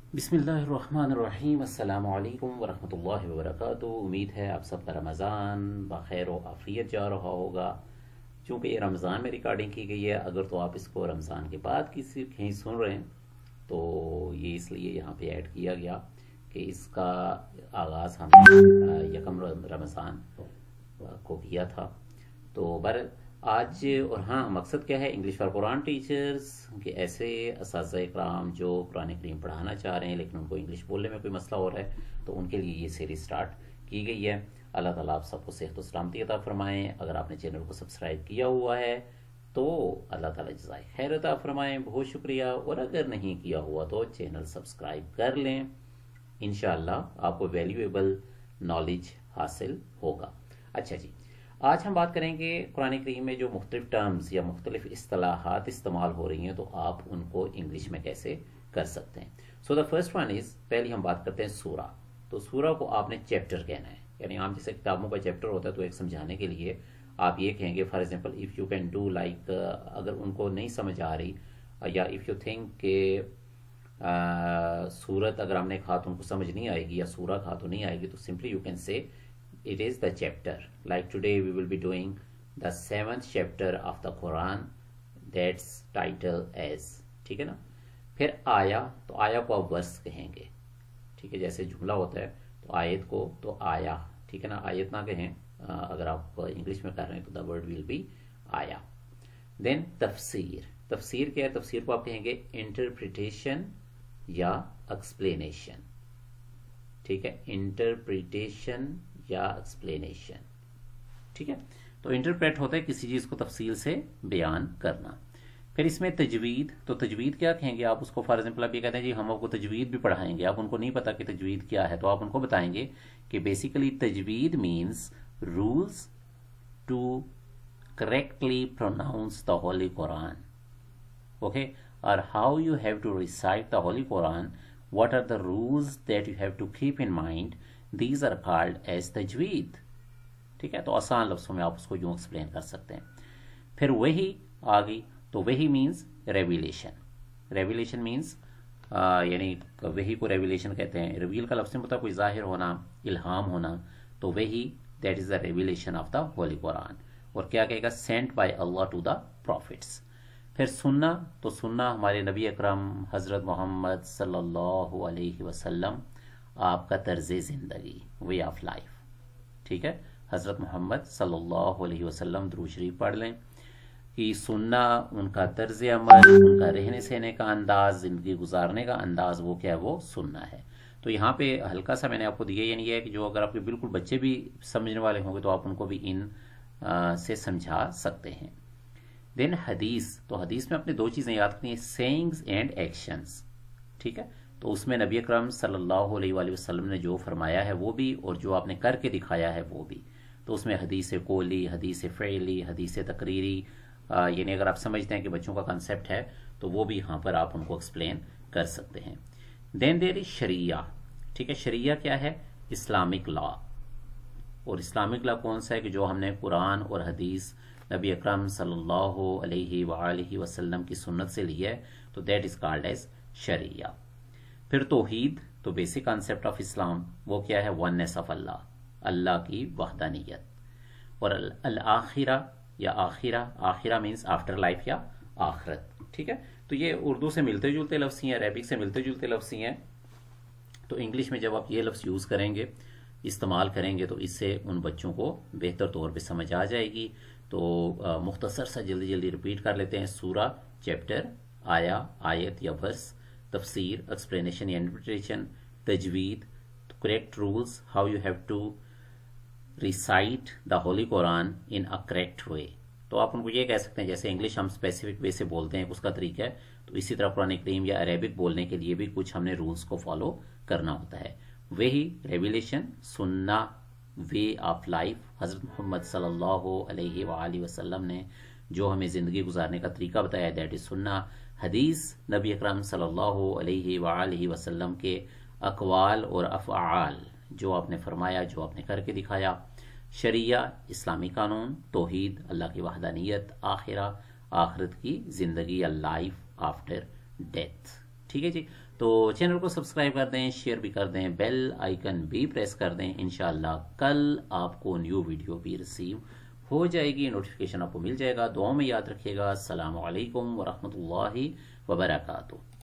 बिस्मिल्लाहिर्रहमानिर्रहीम। अस्सलामु अलैकुम वरहमतुल्लाहि वबरकातुहू। उम्मीद है आप सबका रमज़ान बखैर व आफियत जा रहा होगा। चूँकि ये रमज़ान में रिकॉर्डिंग की गई है, अगर तो आप इसको रमज़ान के बाद किसी कहीं सुन रहे हैं तो ये इसलिए यहाँ पे ऐड किया गया कि इसका आगाज़ हमने यकम रमज़ान को किया था। तो बर आज और हाँ, मकसद क्या है, इंग्लिश फॉर कुरान टीचर्स के ऐसे असातिज़ा इकराम जो कुरान करीम पढ़ाना चाह रहे हैं लेकिन उनको इंग्लिश बोलने में कोई मसला हो रहा है, तो उनके लिए ये सीरीज स्टार्ट की गई है। अल्लाह ताला आप सबको सेहत व सलामती अता फरमाएँ। अगर आपने चैनल को सब्सक्राइब किया हुआ है तो अल्लाह ताला जज़ाए खैर अता फरमाएँ, बहुत शुक्रिया। और अगर नहीं किया हुआ तो चैनल सब्सक्राइब कर लें, इंशाअल्लाह आपको वैल्यूएबल नॉलेज हासिल होगा। अच्छा जी, आज हम बात करेंगे कुरान करीम में जो मुख्तलिफ टर्म्स या मुख्तलिफ इस्तिलाहात इस्तेमाल हो रही हैं तो आप उनको इंग्लिश में कैसे कर सकते हैं। So the first one is, पहले हम बात करते हैं सूरा। तो सूरा को आपने चैप्टर कहना है, यानी आम जैसे किताबों का चैप्टर होता है तो एक समझाने के लिए आप ये कहेंगे, for example if you can do like, अगर उनको नहीं समझ आ रही या इफ़ यू थिंक के सूरत अगर हमने कहा तो उनको समझ नहीं आएगी या सूरा कहा तो नहीं आएगी, तो simply you can say it is the chapter. Like today we will be doing the 7th chapter of the Quran, that's title as, ठीक है ना। फिर आया, तो आया को आप वर्स कहेंगे, ठीक है। जैसे जुमला होता है तो आयत को तो आया, ठीक है ना, आयत ना कहें। अगर आप इंग्लिश में कर रहे हैं तो द वर्ड विल बी आया। देन तफसीर, तफसीर क्या है, तफसीर को आप कहेंगे इंटरप्रिटेशन या एक्सप्लेनेशन, ठीक है, इंटरप्रिटेशन या एक्सप्लेनेशन, ठीक है। तो इंटरप्रेट होता है किसी चीज को तफसील से बयान करना। फिर इसमें तजवीद, तो तजवीद क्या कहेंगे आप उसको, फॉर एग्जाम्पल आप ये कहते हैं जी हम आपको तजवीद भी पढ़ाएंगे, आप उनको नहीं पता कि तजवीद क्या है, तो आप उनको बताएंगे कि बेसिकली तजवीद means rules to correctly pronounce the holy Quran, okay, और how you have to recite the holy Quran, what are the rules that you have to keep in mind, these are called as tajweed, ठीक है। तो आसान लफ्ज़ों में आप उसको यूँ एक्सप्लेन कर सकते हैं। फिर वही आ गई, तो वही मीन्स रेविलेशन, रेविलेशन मीन्स यानी वही को रेविलेशन कहते हैं। रिवील का लफ्ज़ होता है कोई ज़ाहिर होना, इल्हाम होना, तो वही that is the revelation of the holy Quran. और क्या कहेगा, sent by Allah to the prophets. फिर सुन्ना, तो सुन्ना हमारे नबी अकरम हज़रत मोहम्मद सल्लल्लाहु अलैहि वसल्लम आपका तर्ज़ ज़िंदगी, वे ऑफ लाइफ, ठीक है। हज़रत मोहम्मद सल्लल्लाहु अलैहि वसल्लम दुरूद शरीफ पढ़ लें कि सुन्ना उनका तर्ज़ अमल, उनका रहने सहने का अंदाज़, ज़िंदगी गुजारने का अंदाज़, वो क्या है, वो सुन्ना है। तो यहाँ पे हल्का सा मैंने आपको दिया, यानी है कि जो अगर आपके बिल्कुल बच्चे भी समझने वाले होंगे तो आप उनको भी इन से समझा सकते हैं। देन हदीस, तो हदीस में अपने दो चीज़ें याद करनी है, सेइंग्स एंड एक्शंस, ठीक है। तो उसमें नबी अकरम सल्लल्लाहु अलैहि वसल्लम ने जो फरमाया है वो भी, और जो आपने करके दिखाया है वो भी। तो उसमें हदीस कोली, हदीस फ़ेली, हदीस तकरीरी, यानी अगर आप समझते हैं कि बच्चों का कंसेप्ट है तो वो भी यहाँ पर आप उनको एक्सप्लेन कर सकते हैं। देन देयर इज शरिया, ठीक है। शरिया क्या है, इस्लामिक लॉ। और इस्लामिक लॉ कौन सा है कि जो हमने कुरान और हदीस नबी अकरम सल्लल्लाहु अलैहि वसल्लम की सुन्नत से ली है, तो दैट इज कॉल्ड एज शरिया। फिर तौहीद, तो बेसिक कॉन्सेप्ट ऑफ इस्लाम, वो क्या है, वननेस ऑफ अल्लाह, अल्लाह की वहदानियत। और अल आखिरा या आखिरा, आखिरा मीन्स आफ्टर लाइफ या आखरत, ठीक है। तो ये उर्दू से मिलते जुलते लफ्ज़ हैं, अरबिक से मिलते जुलते लफ्ज़ हैं। तो इंग्लिश में जब आप ये लफ्ज़ यूज़ करेंगे, इस्तेमाल करेंगे, तो इससे उन बच्चों को बेहतर तौर पे समझ आ जाएगी। तो मुख्तसर सा जल्दी जल्दी रिपीट कर लेते हैं। सूरा, चैप्टर, आया, आयत या वर्स, तफसीर, एक्सप्लेनेशन या इंटरप्रिटेशन, तजवीद, correct rules, how you have to recite the holy Quran in a correct way. तो आप उनको ये कह सकते हैं, जैसे इंग्लिश हम स्पेसिफिक वे से बोलते हैं उसका तरीका है, तो इसी तरह कुरान करीम या अरेबिक बोलने के लिए भी कुछ हमने रूल्स को फॉलो करना होता है। वही रेविलेशन, सुन्ना, वे ऑफ लाइफ, हज़रत मोहम्मद सल्लल्लाहु अलैहि वसल्लम ने जो हमें ज़िंदगी गुजारने का तरीका बताया, दैट इज़ सुन्ना। हदीस, नबी अकरम सल्लल्लाहु अलैहि वसल्लम के अक़वाल और अफ़आल, जो आपने फरमाया, जो आपने करके दिखाया। शरिया, इस्लामी कानून। तौहीद, अल्लाह की वहदानियत। आखिरा, आखिरत की ज़िंदगी या लाइफ आफ्टर डेथ, ठीक है जी। تو چینل کو سبسکرائب کر دیں، شیئر بھی کر دیں، بیل آئیکن بھی پریس کر دیں. انشاءاللہ کل آپ کو نیو ویڈیو بھی ریسیو ہو جائے گی، نوٹیفیکیشن آپ کو مل جائے گا. دعاؤں میں یاد رکھیے گا. السلام علیکم ورحمۃ اللہ وبرکاتہ.